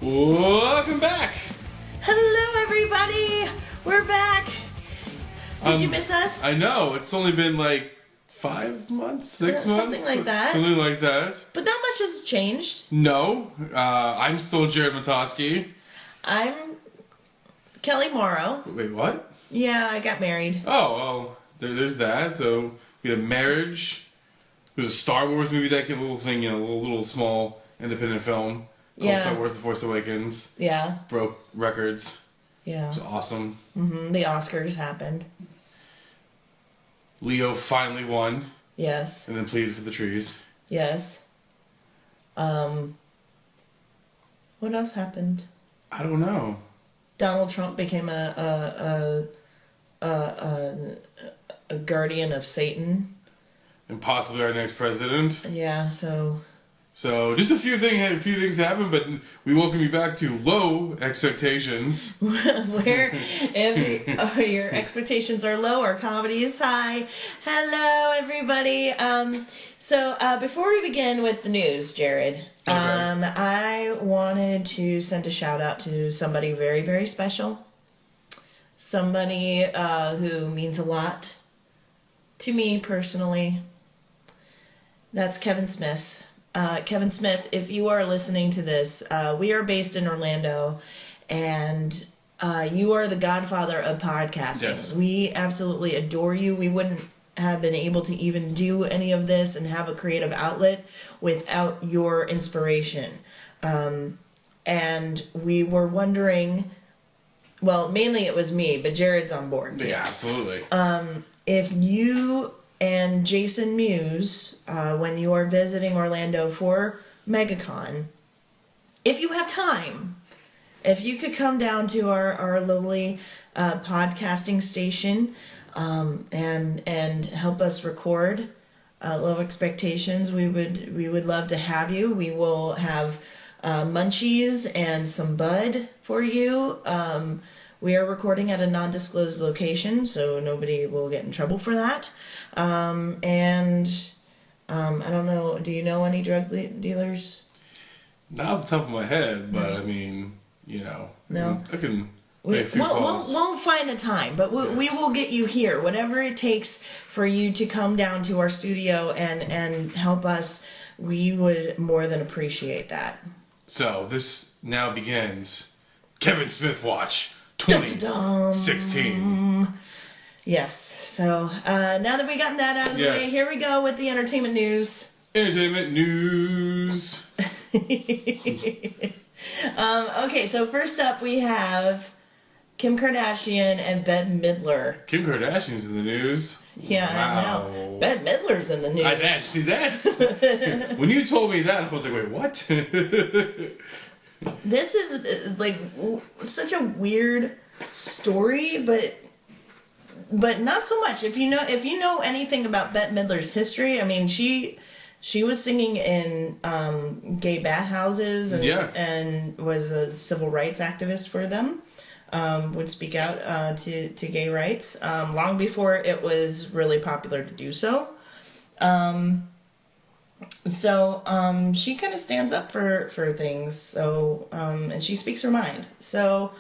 Welcome back. Hello, everybody. We're back. Did you miss us? I know. It's only been like 5 months, 6 months? Something like that. Something like that. But not much has changed. No. I'm still Jarrod Matoski. I'm Kelley Mauro. Wait, what? Yeah, I got married. Oh, well, there's that. So we had a marriage. There's a Star Wars movie, that little thing, a little small independent film called Star Wars: The Force Awakens. Yeah. Broke records. Yeah. It was awesome. The Oscars happened. Leo finally won. Yes. And then pleaded for the trees. Yes. What else happened? I don't know. Donald Trump became a guardian of Satan. And possibly our next president. Yeah, so just a few things happened, but we welcome you back to Low Expectations. Where if your expectations are low, our comedy is high. Hello, everybody. So before we begin with the news, Jarrod, I wanted to send a shout out to somebody very, very special. Somebody who means a lot to me personally. That's Kevin Smith. Kevin Smith, if you are listening to this, we are based in Orlando, and you are the godfather of podcasting. Yes. We absolutely adore you. We wouldn't have been able to even do any of this and have a creative outlet without your inspiration. And we were wondering, well, mainly it was me, but Jarrod's on board too. Yeah, absolutely. If you and Jason Mewes, when you are visiting Orlando for MegaCon, if you have time, if you could come down to our lovely podcasting station and help us record Low Expectations, we would love to have you. We will have munchies and some bud for you. We are recording at a non-disclosed location, so nobody will get in trouble for that. And I don't know, do you know any drug dealers? Not off the top of my head, but I mean, No. I can make a few calls. We'll find the time, but we will get you here. Whatever it takes for you to come down to our studio and help us, we would more than appreciate that. So this now begins Kevin Smith Watch 2016. Yes. So now that we gotten that out of the way, here we go with the entertainment news. Entertainment news. Okay, so first up we have Kim Kardashian and Bette Midler. Kim Kardashian's in the news. Yeah, wow. I know. Bette Midler's in the news. That's when you told me that, I was like, wait, what? This is like such a weird story, but not so much. If you know anything about Bette Midler's history, I mean, she was singing in gay bathhouses and was a civil rights activist for them. Would speak out to gay rights long before it was really popular to do so. So she kind of stands up for things. So and she speaks her mind. So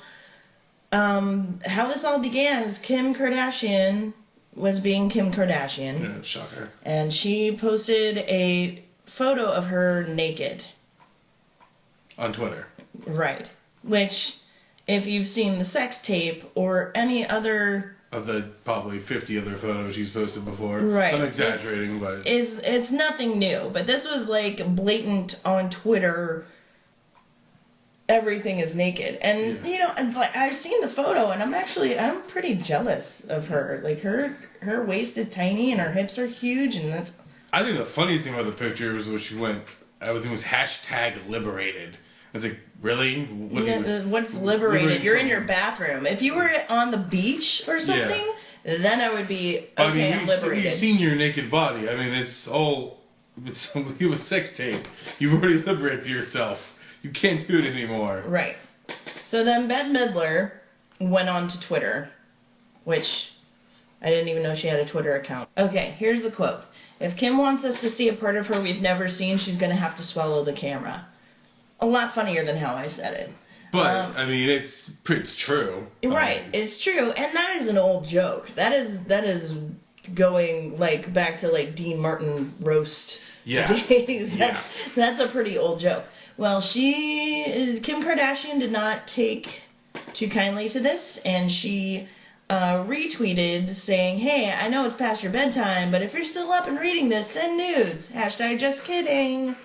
how this all began is Kim Kardashian was being Kim Kardashian. Yeah, shocker. And she posted a photo of her naked. On Twitter. Right. Which, if you've seen the sex tape or any other of the probably 50 other photos she's posted before. Right. I'm exaggerating, but it's nothing new. But this was like blatant on Twitter. Everything is naked, and and like I've seen the photo, and I'm pretty jealous of her. Like her waist is tiny and her hips are huge, and that's. I think the funniest thing about the picture was when she went. Everything was #liberated. It's like, really? What's liberated? You're in your bathroom. If you were on the beach or something, then I would be okay. I'm liberated. You've seen your naked body. I mean, it's a sex tape. You've already liberated yourself. You can't do it anymore. Right. So then Bette Midler went on to Twitter, which I didn't even know she had a Twitter account. Okay, here's the quote. If Kim wants us to see a part of her we've never seen, she's going to have to swallow the camera. a lot funnier than how I said it. But I mean, it's true. Right, it's true, and that is an old joke. That is going like back to like Dean Martin roast days. That's a pretty old joke. Well, Kim Kardashian did not take too kindly to this, and she retweeted saying, "Hey, I know it's past your bedtime, but if you're still up and reading this, send nudes. Hashtag just kidding."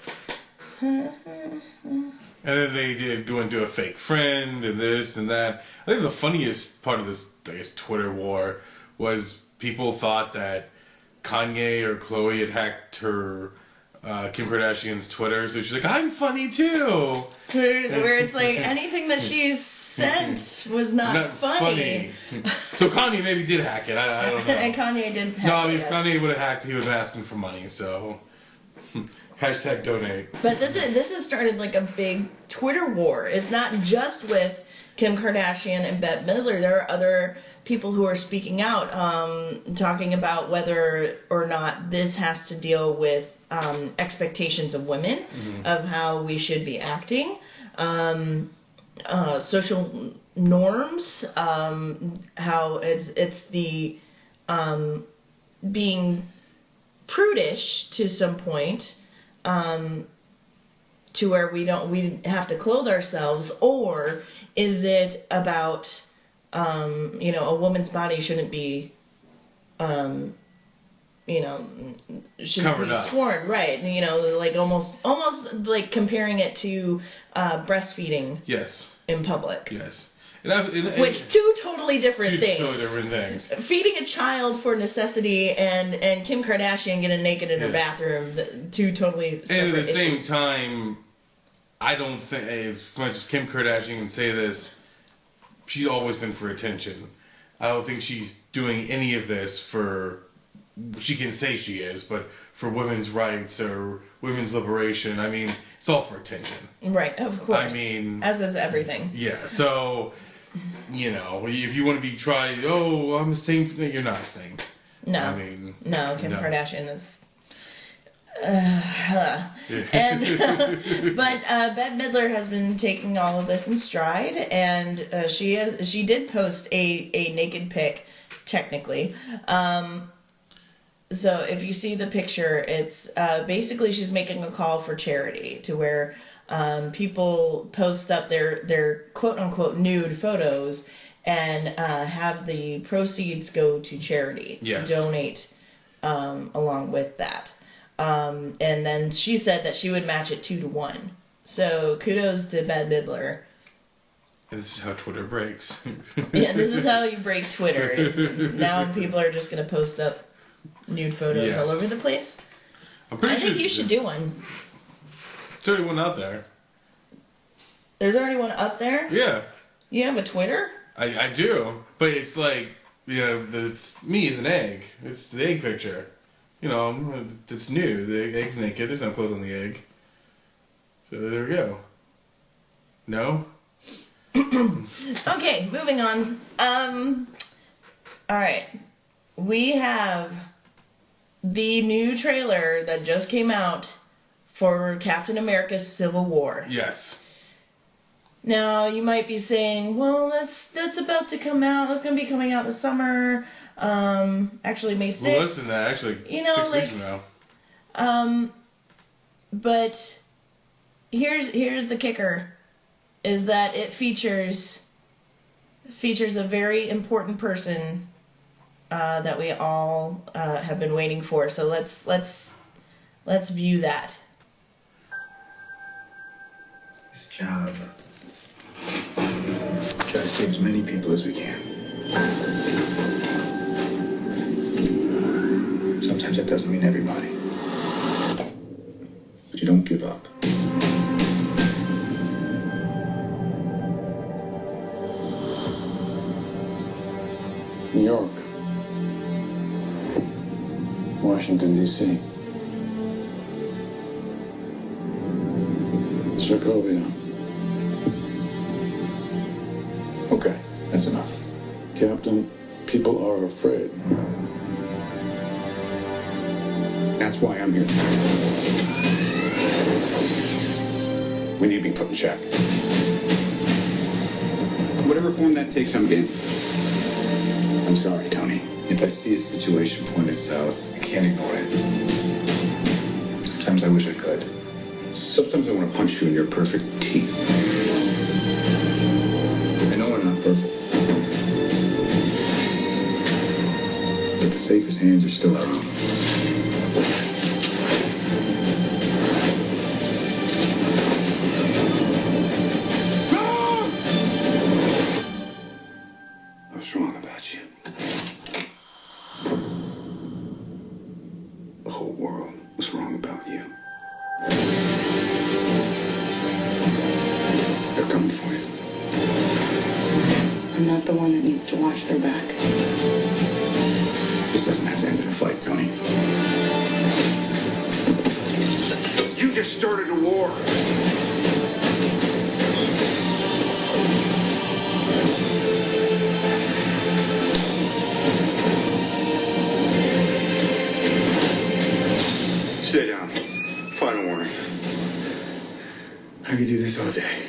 And then they went to a fake friend and this and that. I think the funniest part of this, I guess, Twitter war was people thought that Kanye or Khloe had hacked her Kim Kardashian's Twitter, so she's like, "I'm funny too." Where it's like anything that she sent was not funny. So Kanye maybe did hack it. I don't know. And Kanye did hack it. No, if Kanye would have hacked, he would have asked him for money. So. Hashtag donate. But this has started like a big Twitter war. It's not just with Kim Kardashian and Bette Midler. There are other people who are speaking out, talking about whether or not this has to deal with expectations of women, of how we should be acting, social norms, how it's the being prudish to some point. To where we have to clothe ourselves, or is it about a woman's body shouldn't be shouldn't covered be up. sworn, right? Like almost like comparing it to breastfeeding. Yes. In public. Yes. Which two totally different things. Totally different things. Feeding a child for necessity and Kim Kardashian getting naked in her bathroom, two totally separate And at the same issues. time, I don't think, as much as Kim Kardashian can say this, she's always been for attention. I don't think she's doing any of this for, she can say she is, but for women's rights or women's liberation. I mean, it's all for attention. Right, of course. I mean, as is everything. Yeah, so, if you want to be tried, I'm a saint, you're not a saint. No. I mean, no, Kim Kardashian is. But Bette Midler has been taking all of this in stride, and she did post a naked pic, technically. So if you see the picture, it's basically she's making a call for charity to where people post up their quote unquote nude photos and have the proceeds go to charity to donate along with that. And then she said that she would match it 2-1. So kudos to Bette Midler. And this is how Twitter breaks. Yeah, this is how you break Twitter. Now people are just going to post up nude photos all over the place. I think you should do one. There's already one out there. There's already one up there? Yeah. You have a Twitter? I do. But it's like, it's me as an egg. It's the egg picture. It's new. The egg's naked. There's no clothes on the egg. So there we go. No? Okay, moving on. Alright. We have the new trailer that just came out for Captain America Civil War. Yes. Now, you might be saying, well, that's about to come out. That's going to be coming out this summer. Actually, May 6th. Well, less than that, actually. 6 weeks from now. But here's the kicker, is that it features a very important person that we all have been waiting for. So let's view that. This job. Try to save as many people as we can. Sometimes that doesn't mean everybody. But you don't give up. New York. Washington, D.C. Sokovia. Okay, that's enough. Captain, people are afraid. That's why I'm here. We need to be put in check. Whatever form that takes, I'm game. I'm sorry, Tony. If I see a situation pointed south, I can't ignore it. Sometimes I wish I could. Sometimes I want to punch you in your perfect teeth. I know we're not perfect. But the safest hands are still our own. What's wrong about you? The whole world was wrong about you. They're coming for you. I'm not the one that needs to watch their back. This doesn't have to end in a fight, Tony. You just started a war. Stay down. Final warning. I could do this all day.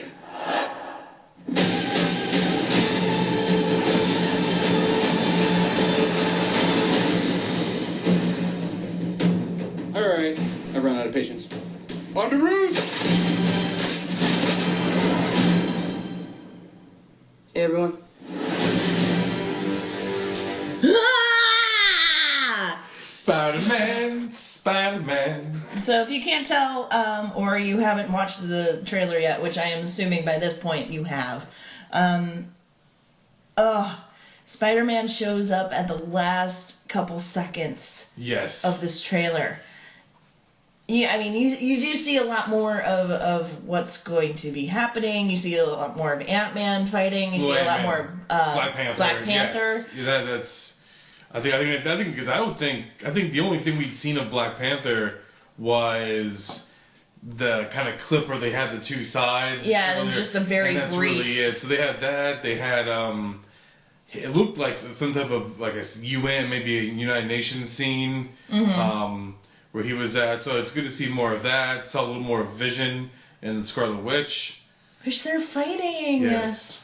All right, I've run out of patience. On the roof! Hey, everyone. Spider-Man, Spider-Man. So if you can't tell, or you haven't watched the trailer yet, which I am assuming by this point you have, Spider-Man shows up at the last couple seconds Yes. of this trailer. Yeah, I mean, you do see a lot more of what's going to be happening. You see a lot more of Ant-Man fighting. You see a lot more Black Panther. Black Panther. Yes. Yeah, that's. I think because I think the only thing we'd seen of Black Panther was the kind of clip where they had the two sides. Yeah, and just a very and that's brief. really it. So they had that. They had it looked like some type of like a UN, maybe a United Nations scene. Mm-hmm. Where he was at. So it's good to see more of that. Saw a little more of Vision and the Scarlet Witch. Which they're fighting. Yes.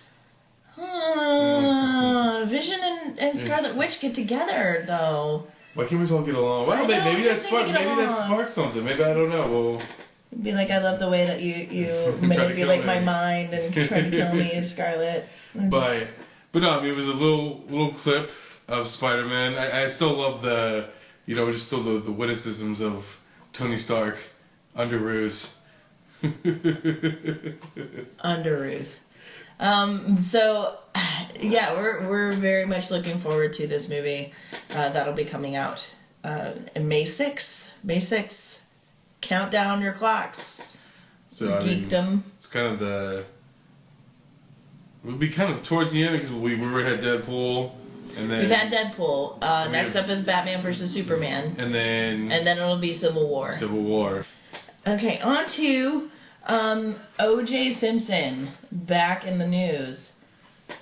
Vision and Scarlet Witch get together, though. Why can't we all get along? Well, I know, maybe we that just need to get along. sparked something. Maybe I don't know. Well, Be like, I love the way that you Try to manipulate kill my me. mind and try to kill me, Scarlet. but no, I mean it was a little clip of Spider-Man. I still love the just still the witticisms of Tony Stark under ruse. Underoos. So yeah, we're very much looking forward to this movie. That'll be coming out May 6th. May 6th. Count down your clocks. So I mean, Geekdom. it's kind of it would be kind of towards the end because we already had Deadpool, and then We've had Deadpool. Next up is Batman vs Superman, and then it'll be Civil War. Civil War. Okay, on to O.J. Simpson back in the news.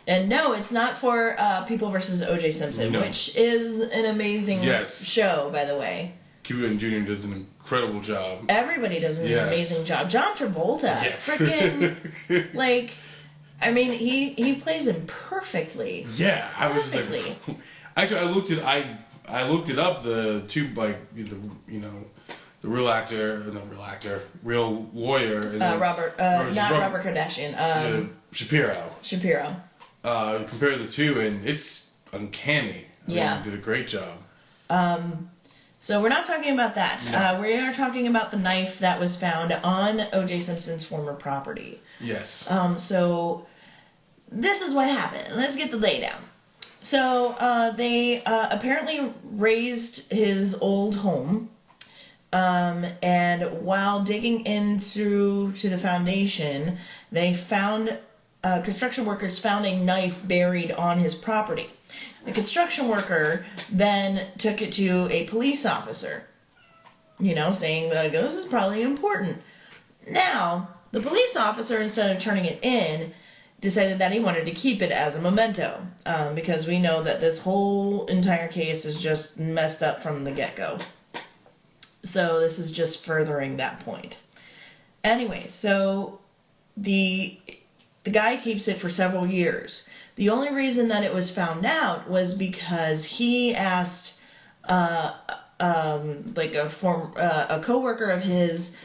And no, it's not for People versus O.J. Simpson, No. which is an amazing Yes. show, by the way. Cuba Gooding Jr. does an incredible job. Everybody does an Yes. amazing job. John Travolta, Yeah. freaking, like, I mean, he plays him perfectly. Yeah, I was just Perfectly. like, actually, I looked it up. The two the real lawyer. And then Robert Kardashian. Shapiro. Shapiro. Compare the two, and it's uncanny. I mean, Yeah. he did a great job. So we're not talking about that. No. We are talking about the knife that was found on O.J. Simpson's former property. Yes. So this is what happened. Let's get the laydown. So they apparently razed his old home. And while digging in through to the foundation, they found construction workers found a knife buried on his property. The construction worker then took it to a police officer, saying that this is probably important. Now, the police officer, instead of turning it in, decided that he wanted to keep it as a memento, because we know that this whole entire case is just messed up from the get-go. So this is just furthering that point. Anyway, so the guy keeps it for several years. The only reason that it was found out was because he asked like a coworker of his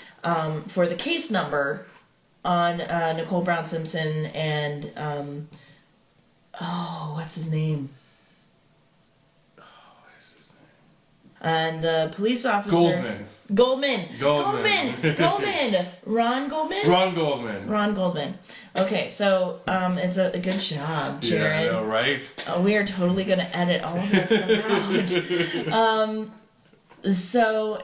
for the case number on Nicole Brown Simpson and what's his name? And the police officer... Goldman. Ron Goldman. Okay, so it's a good job, Jarrod. Yeah, I know, right? We are totally going to edit all of that stuff out. So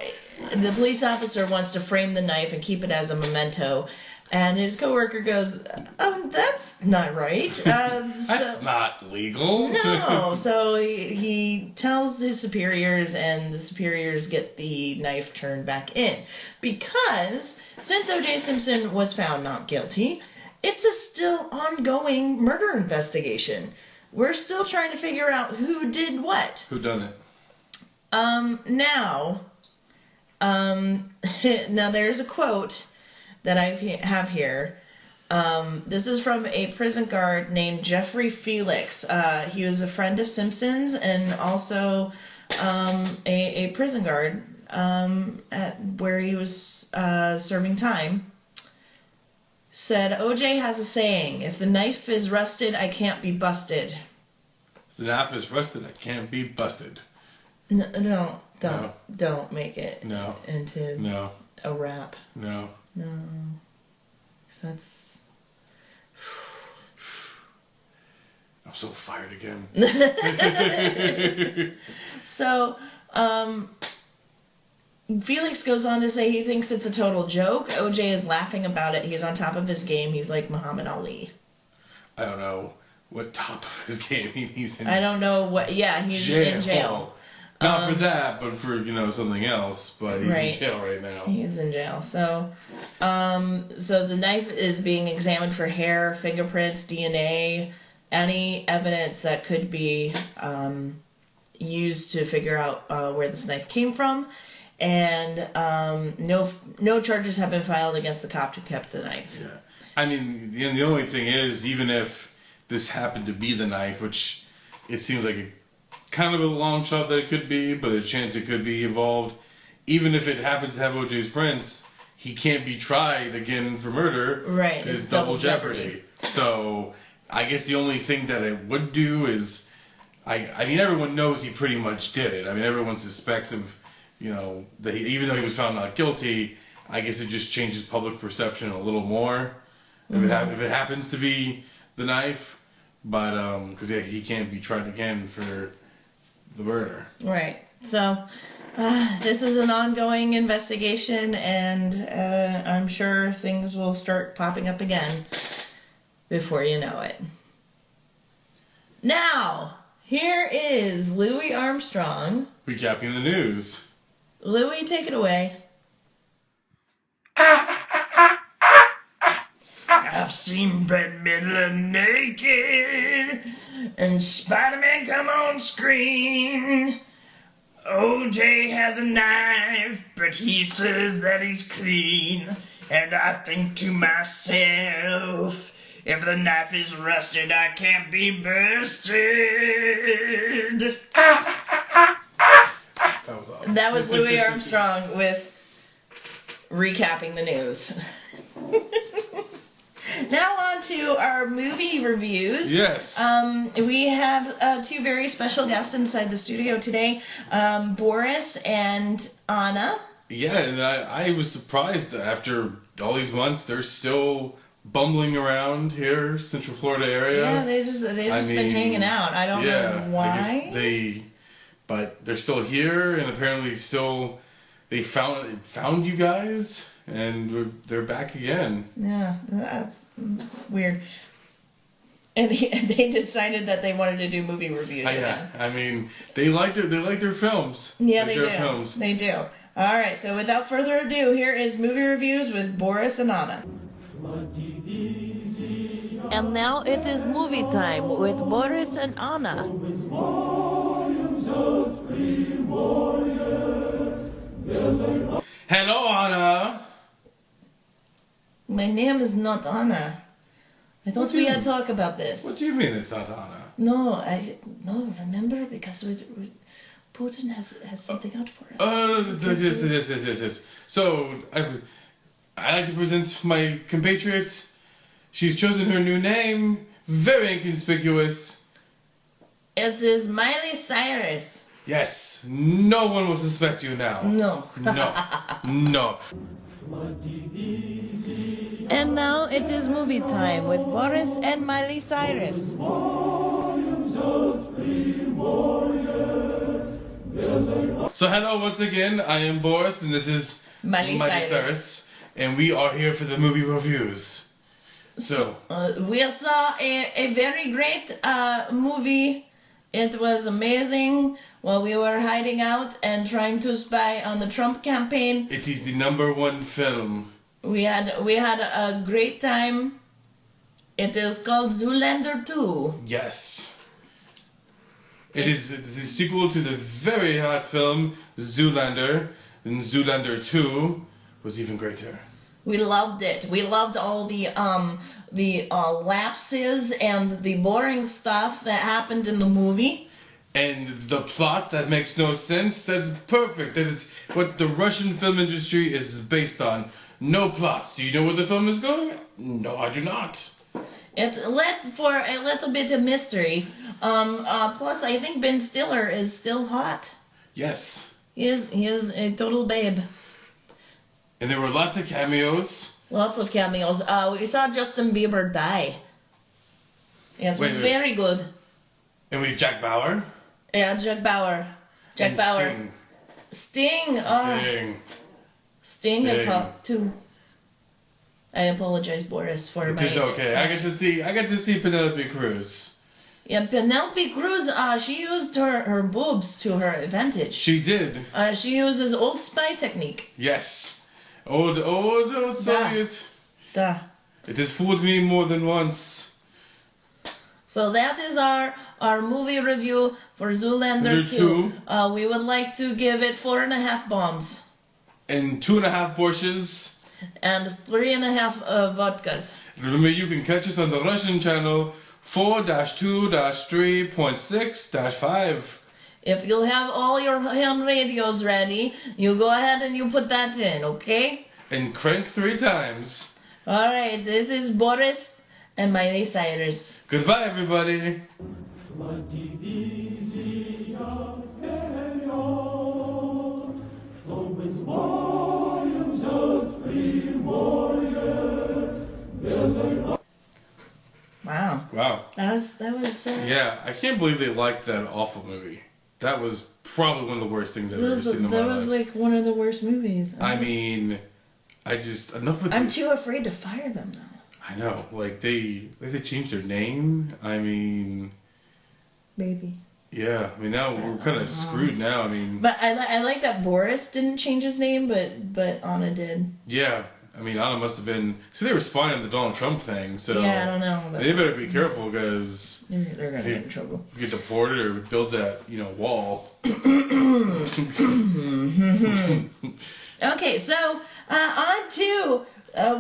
the police officer wants to frame the knife and keep it as a memento. And his coworker goes, that's not right. That's not legal. No. So he tells his superiors, and the superiors get the knife turned back in. Because since O.J. Simpson was found not guilty, it's a still ongoing murder investigation. We're still trying to figure out who did what. Who done it? Now there's a quote that I have here. This is from a prison guard named Jeffrey Felix. He was a friend of Simpson's and also a prison guard at where he was serving time. Said, OJ has a saying, if the knife is rusted, I can't be busted. If the knife is rusted, I can't be busted. No, don't make it into a rap. No. No. That's... I'm so fired again. So, Felix goes on to say he thinks it's a total joke. OJ is laughing about it. He's on top of his game. He's like Muhammad Ali. I don't know what top of his game he's in. I don't know what... Yeah, he's in jail. Not for that, but for, something else. But he's in jail right now. He's in jail. So the knife is being examined for hair, fingerprints, DNA, any evidence that could be used to figure out where this knife came from. And no charges have been filed against the cop who kept the knife. Yeah. I mean, the only thing is, even if this happened to be the knife, which it seems like kind of a long shot that it could be, but a chance it could be involved. Even if it happens to have OJ's prints, he can't be tried again for murder. Right. It's double jeopardy. So I guess the only thing that it would do is, I mean, everyone knows he pretty much did it. I mean, everyone suspects of, that even though he was found not guilty, I guess it just changes public perception a little more if it happens to be the knife. But because he can't be tried again for the murder. Right. So this is an ongoing investigation, and I'm sure things will start popping up again before you know it. Now, here is Louis Armstrong recapping the news. Louis, take it away. I've seen Bette Midler naked and Spiderman come on screen. OJ has a knife, but he says that he's clean. And I think to myself, if the knife is rusted, I can't be busted. That was awesome. That was Louis Armstrong with recapping the news. Now on to our movie reviews. Yes. We have two very special guests inside the studio today, Boris and Anna. Yeah, and I was surprised that after all these months, they're still bumbling around here, Central Florida area. Yeah, they've just been hanging out. I don't know why. But they're still here, and apparently they found you guys. And they're back again. Yeah, that's weird. And they decided that they wanted to do movie reviews again. I mean, they like their films. Yeah, they do. Films. They do. All right, so without further ado, here is movie reviews with Boris and Anna. And now it is movie time with Boris and Anna. Hello, Anna. My name is not Anna. I thought we had talked about this. What do you mean it's not Anna? No, remember? Because Putin has something out for us. Yes. So, I like to present my compatriot. She's chosen her new name. Very inconspicuous. It is Miley Cyrus. Yes. No one will suspect you now. No. No. And now it is movie time with Boris and Miley Cyrus. So hello once again, I am Boris and this is Miley Cyrus. And we are here for the movie reviews. So we saw a very great movie. It was amazing while we were hiding out and trying to spy on the Trump campaign. it is the #1 film. We had a great time. It is called Zoolander 2. Yes. It is a sequel to the very hot film Zoolander, and Zoolander 2 was even greater. We loved it. We loved all the lapses and the boring stuff that happened in the movie. And the plot that makes no sense, that's perfect. That is what the Russian film industry is based on. No plots. Do you know where the film is going? No, I do not. It led for a little bit of mystery. Plus, I think Ben Stiller is still hot. Yes. He is a total babe. And there were lots of cameos. Lots of cameos. We saw Justin Bieber die. It was very good. And we have Jack Bauer. Yeah, Jack Bauer. And Bauer. Sting. Sting is hot too. I apologize, Boris, for It is okay. I get to see Penelope Cruz. Yeah, Penelope Cruz. She used her boobs to her advantage. She did. She uses old spy technique. Yes. Old Soviet. Duh. It has fooled me more than once. So that is our movie review for Zoolander 2. We would like to give it 4.5 bombs. And 2.5 Porsches. And 3.5 vodkas. Remember, you can catch us on the Russian channel 4-2-3.6-5. If you have all your ham radios ready, you go ahead and you put that in, okay? And crank 3 times. Alright, this is Boris and Miley Cyrus. Goodbye, everybody. Wow. That was Yeah, I can't believe they liked that awful movie. That was probably one of the worst things I've ever seen in my life. That was like one of the worst movies. I mean, enough with I'm too afraid to fire them though. I know, like they changed their name. I mean, maybe. Yeah, I mean now we're kind of screwed now. I mean, but I like that Boris didn't change his name, but Anna did. Yeah, I mean Anna must have been. See, they were spying on the Donald Trump thing, so yeah, I don't know. They better be careful because they're gonna get in trouble. Get deported or build that wall. Okay, so on to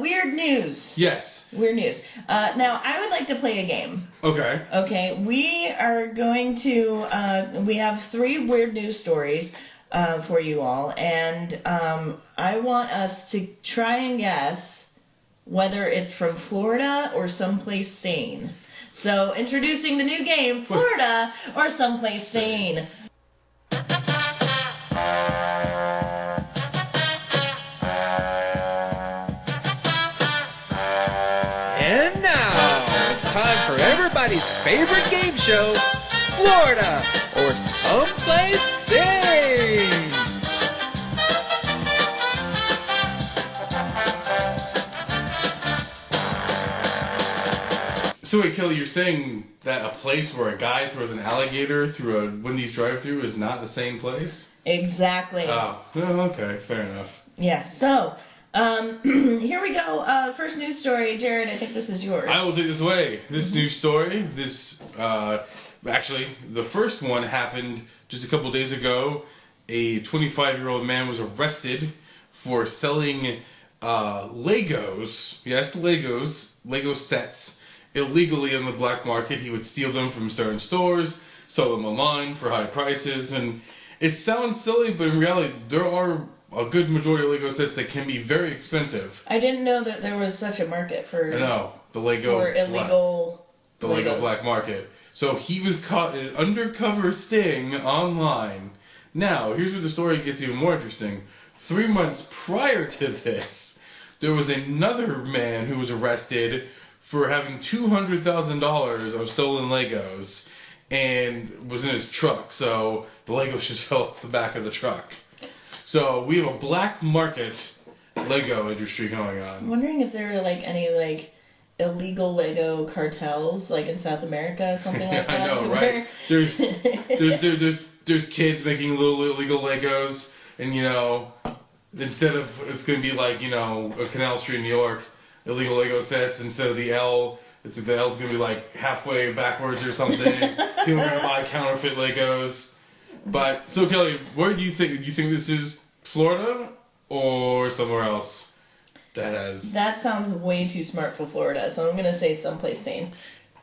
weird news. Yes. Weird news. Now, I would like to play a game. Okay. Okay, we are going to, we have 3 weird news stories for you all, and I want us to try and guess whether it's from Florida or someplace sane. So, introducing the new game, Florida or someplace sane. And now, it's time for everybody's favorite game show, Florida or Someplace Sane. So wait, Kelley, you're saying that a place where a guy throws an alligator through a Wendy's drive-thru is not the same place? Exactly. Oh, okay, fair enough. Yeah, so, here we go. First news story. Jarrod, I think this is yours. I will take this away. This news story, actually, the first one happened just a couple days ago. A 25-year-old man was arrested for selling Legos, yes, Lego sets, illegally on the black market. He would steal them from certain stores, sell them online for high prices, and it sounds silly, but in reality, there are a good majority of Lego sets that can be very expensive. I didn't know that there was such a market for. I know, the Lego for illegal. the Lego black market. So he was caught in an undercover sting online. Now, here's where the story gets even more interesting. 3 months prior to this, there was another man who was arrested for having $200,000 of stolen Legos and was in his truck. So the Legos just fell off the back of the truck. So we have a black market Lego industry going on. I'm wondering if there are any illegal Lego cartels in South America, something like that. I know, right? There's kids making little illegal Legos, and instead of it's gonna be a Canal Street in New York, illegal Lego sets, instead of the L, the L's gonna be halfway backwards or something. People are gonna buy counterfeit Legos. But so Kelley, where do you think? Do you think this is Florida or somewhere else? That sounds way too smart for Florida, so I'm gonna say someplace sane.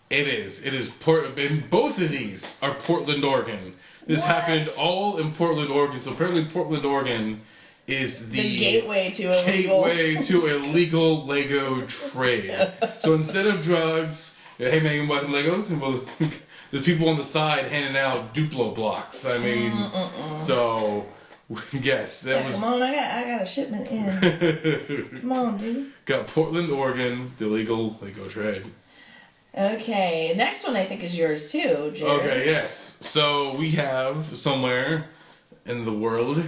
It is. And both of these are Portland, Oregon. This happened all in Portland, Oregon. So apparently Portland, Oregon is the gateway to illegal Lego trade. So instead of drugs, hey man, you want some Legos? Well, there's people on the side handing out Duplo blocks. I mean, so yes, that was. Come on, I got a shipment in. Come on, dude. Got Portland, Oregon, the illegal Lego trade. Okay, next one I think is yours too, Jarrod. Okay, yes. So we have somewhere in the world,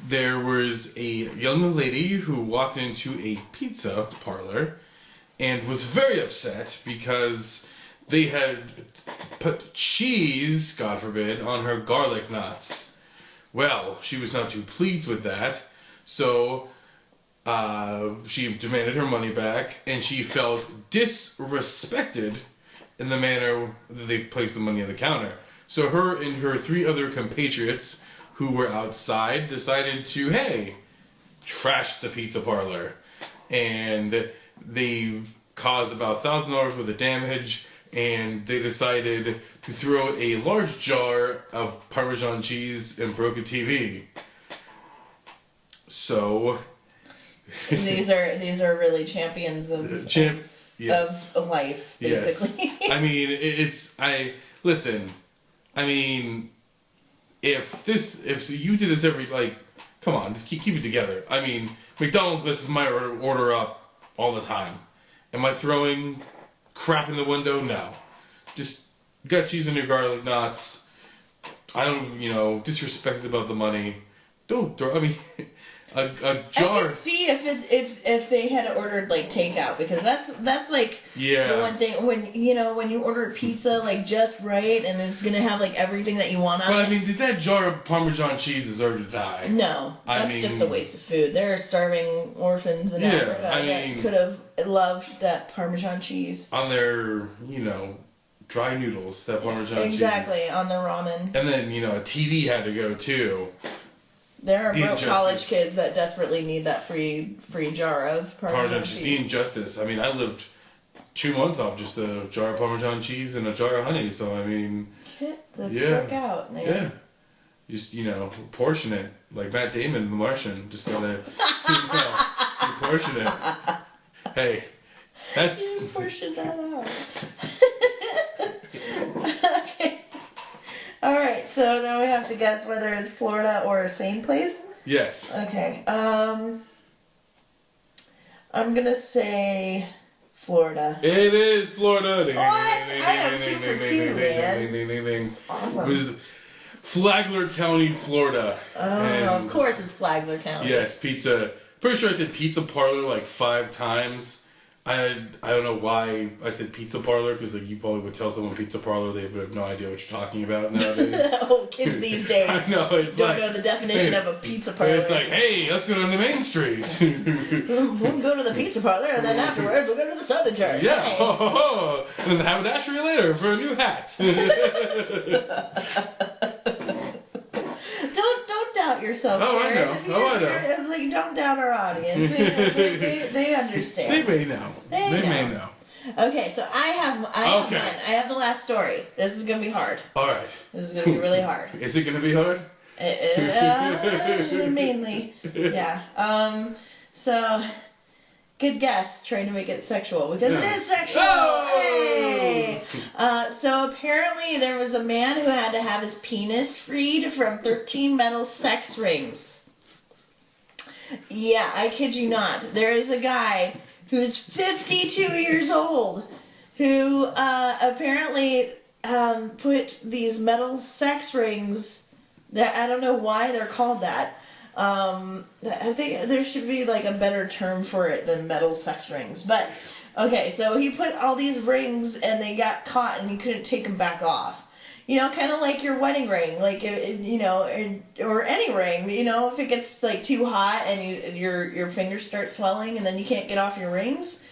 there was a young lady who walked into a pizza parlor and was very upset because they had put cheese, God forbid, on her garlic knots. Well, she was not too pleased with that, so she demanded her money back, and she felt disrespected in the manner that they placed the money on the counter. So her and her 3 other compatriots who were outside decided to, hey, trash the pizza parlor. And they caused about $1,000 worth of damage, and they decided to throw a large jar of Parmesan cheese and broke a TV. So these are really champions of of life, basically. Yes. I mean, listen. I mean, if you did this every come on, just keep it together. I mean, McDonald's messes my order up all the time. Am I throwing crap in the window? No. Just got cheese in your garlic knots. I don't, disrespected about the money. Don't throw. I mean, a jar. I could see if they had ordered takeout, because that's the one thing when you order pizza just right and it's gonna have everything that you want on it. Well, I mean, did that jar of Parmesan cheese deserve to die? No, that's just a waste of food. There are starving orphans in Africa that could have loved that Parmesan cheese on their dry noodles. That Parmesan cheese exactly on their ramen. And then a TV had to go too. There are broke college kids that desperately need that free jar of Parmesan cheese. The injustice. I mean, I lived 2 months off just a jar of Parmesan cheese and a jar of honey. So I mean, get the frick out, man. Yeah, just portion it like Matt Damon in The Martian. Just gotta portion it. Hey, that's you portion that out. Okay. All right, so now we have to guess whether it's Florida or a sane place? Yes. Okay. I'm going to say Florida. It is Florida. What? I am 2 for 2, man. Awesome. It was Flagler County, Florida. Of course it's Flagler County. Yes, pizza. Pretty sure I said pizza parlor 5 times. I don't know why I said pizza parlor, because you probably would tell someone pizza parlor, they would have no idea what you're talking about nowadays. Oh, kids these days I know, don't know the definition of a pizza parlor. It's hey, let's go down to Main Street. We'll go to the pizza parlor, and then afterwards we'll go to the soda jar. Yeah, Hey. And then haberdashery later for a new hat. Don't doubt yourself, Oh, I Jarrod. know. Oh, I know. It's like, don't doubt our audience. They understand. They may know. They may know. Okay, so I have one. I have the last story. This is gonna be hard. All right. This is gonna be really hard. Is it gonna be hard? Mainly, yeah. So, good guess, trying to make it sexual, because it is sexual! Oh! Hey! So apparently there was a man who had to have his penis freed from 13 metal sex rings. Yeah, I kid you not. There is a guy who's 52 years old who apparently put these metal sex rings, that I don't know why they're called that. I think there should be like a better term for it than metal sex rings. But okay, so he put all these rings and they got caught and he couldn't take them back off. You know, kind of like your wedding ring, like you know, or any ring. You know, if it gets like too hot and your fingers start swelling and then you can't get off your rings.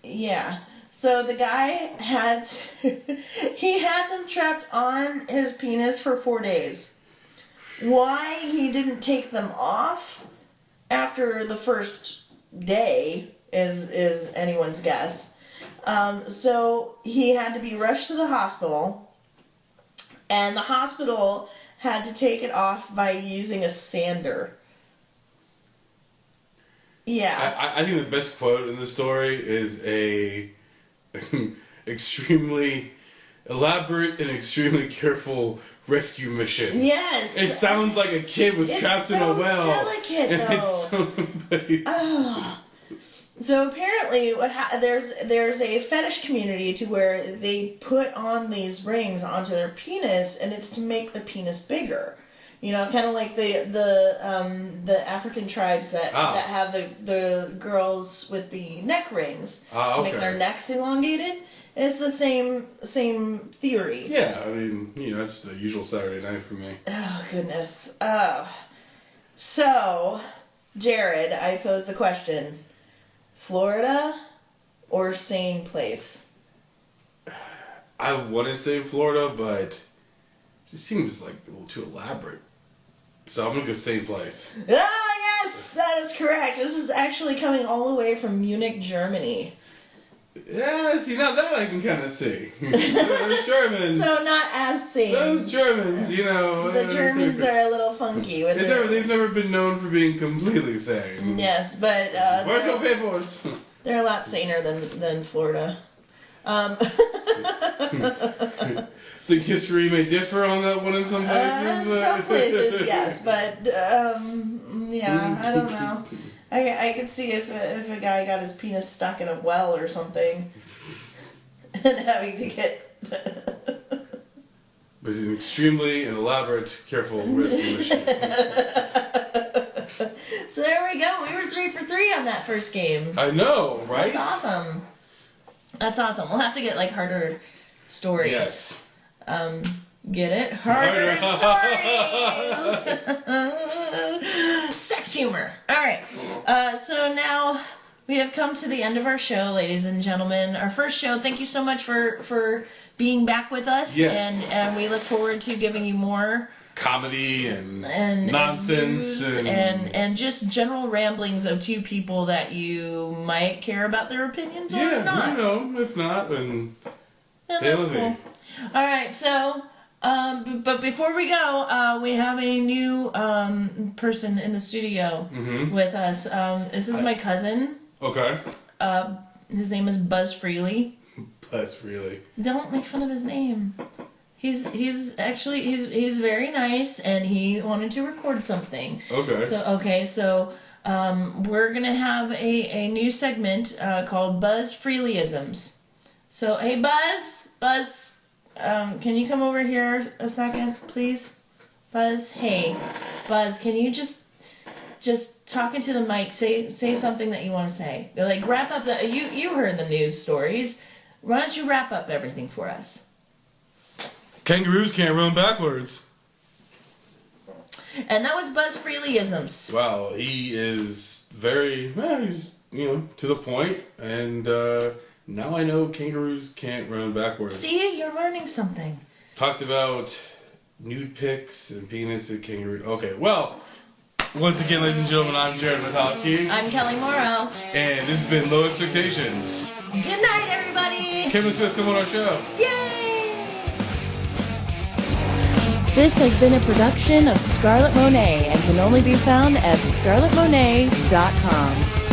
Yeah. So the guy had he had them trapped on his penis for 4 days. Why he didn't take them off after the first day is anyone's guess. So he had to be rushed to the hospital, and the hospital had to take it off by using a sander. Yeah. I think the best quote in the story is a extremely elaborate and extremely careful rescue mission. Yes. It sounds like a kid was trapped in a well. It's so delicate, though. Oh. So apparently, there's a fetish community to where they put on these rings onto their penis, and it's to make the penis bigger. You know, kind of like the African tribes that have the girls with the neck rings, make their necks elongated. It's the same theory. Yeah, I mean, you know, it's the usual Saturday night for me. Oh, goodness. So, Jarrod, I pose the question, Florida or sane place? I want to say Florida, but it seems like a little too elaborate. So I'm going to go same place. Ah, yes, that is correct. This is actually coming all the way from Munich, Germany. Yeah, see, now that I can kind of see. Those Germans. So not as sane. Those Germans, you know. The Germans are a little funky. They've never been known for being completely sane. Yes, but Where's your papers? They're a lot saner than Florida. Think history may differ on that one in some places? Some places, yes, but yeah, I don't know. I could see if a guy got his penis stuck in a well or something and having to get... But it's an extremely and elaborate, careful rescue mission. So there we go. We were 3 for 3 on that first game. I know, right? That's awesome. That's awesome. We'll have to get like harder stories. Yes. Get it? Harder stories. Sex humor. All right. So now we have come to the end of our show, ladies and gentlemen. Our first show. Thank you so much for being back with us. Yes. And we look forward to giving you more comedy and nonsense and just general ramblings of two people that you might care about their opinions or not. You know, if not, then say la vie. All right, so but before we go, we have a new person in the studio with us. This is my cousin. Okay. His name is Buzz Freely. Buzz Freely. Don't make fun of his name. He's very nice, and he wanted to record something. Okay. So we're gonna have a new segment called Buzz Freelyisms. So hey Buzz, can you come over here a second, please? Buzz, hey, Buzz, can you just talk into the mic, say something that you want to say. They're like, wrap up you heard the news stories. Why don't you wrap up everything for us? Kangaroos can't run backwards. And that was Buzz Freelyisms. Wow, he is he's to the point, and now I know kangaroos can't run backwards. See, you're learning something. Talked about nude pics and penis and kangaroo. Okay, well, Once again, ladies and gentlemen, I'm Jarrod Matoski. I'm Kelley Mauro. And this has been Low Expectations. Good night, everybody. Kevin Smith, come on our show. Yay! This has been a production of Scarlet Monet and can only be found at scarletmonet.com.